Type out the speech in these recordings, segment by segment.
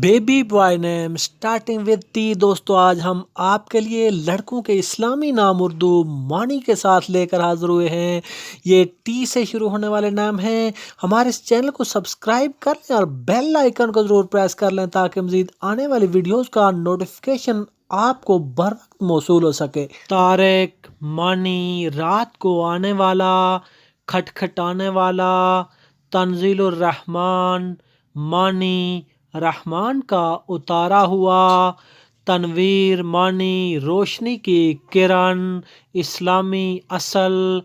Baby boy name starting with T. دوستو آج ہم آپ کے لیے لڑکوں کے اسلامی نام اردو معنی کے ساتھ لے کر حاضر ہوئے ہیں۔ یہ ٹی سے شروع ہونے والے نام ہیں۔ ہمارے اس چینل کو سبسکرائب کر لیں اور بیل آئیکن کو ضرور پریس کر لیں تاکہ مزید آنے والی ویڈیوز کا نوٹیفیکیشن آپ کو بر وقت موصول ہو سکے۔ طارق معنی رات کو آنے والا، کھٹکھٹانے والا۔ تنزیل الرحمن معنی رحمان کا اتارا ہوا۔ تنویر معنی روشنی کی کرن، اسلامی اصل۔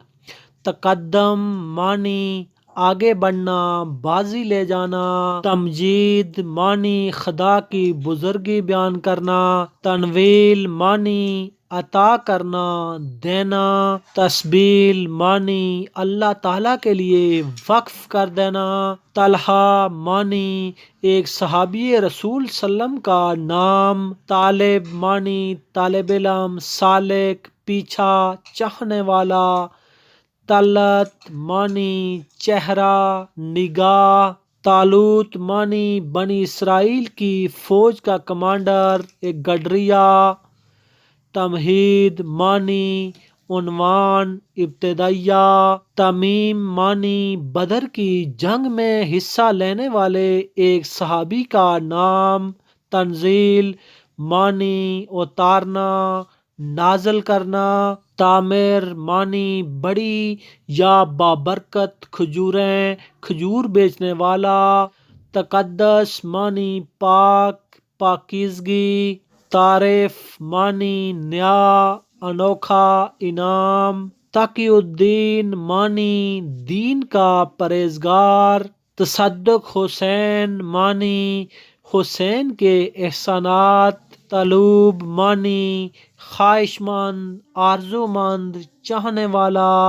تقدم معنی آگے بڑھنا، بازی لے جانا۔ تمجید معنی خدا کی بزرگی بیان کرنا۔ تنویل معنی عطا کرنا، دینا۔ تسبیل معنی اللہ تعالیٰ کے لیے وقف کر دینا۔ طلحہ معنی ایک صحابی رسول صلی اللہ علیہ وسلم کا نام۔ طالب معنی طالب علم، سالک، پیچھا، چاہنے والا۔ طلعت معنی چہرہ، نگاہ۔ طالوت معنی بنی اسرائیل کی فوج کا کمانڈر، ایک گڈریا۔ تمہید معنی عنوان، ابتدائیہ۔ تمیم معنی بدر کی جنگ میں حصہ لینے والے ایک صحابی کا نام۔ تنزیل معنی اتارنا، نازل کرنا۔ تامر معنی بڑی یا بابرکت کھجوریں، کھجور بیچنے والا۔ تقدس معنی پاک، پاکیزگی۔ تعریف معنی نیا، انوکھا، انعام۔ تقی الدین معنی دین کا پرہیزگار۔ تصدق حسین معنی حسین کے احسانات۔ طلوب معنی خواہش مند، آرزو مند، چاہنے والا۔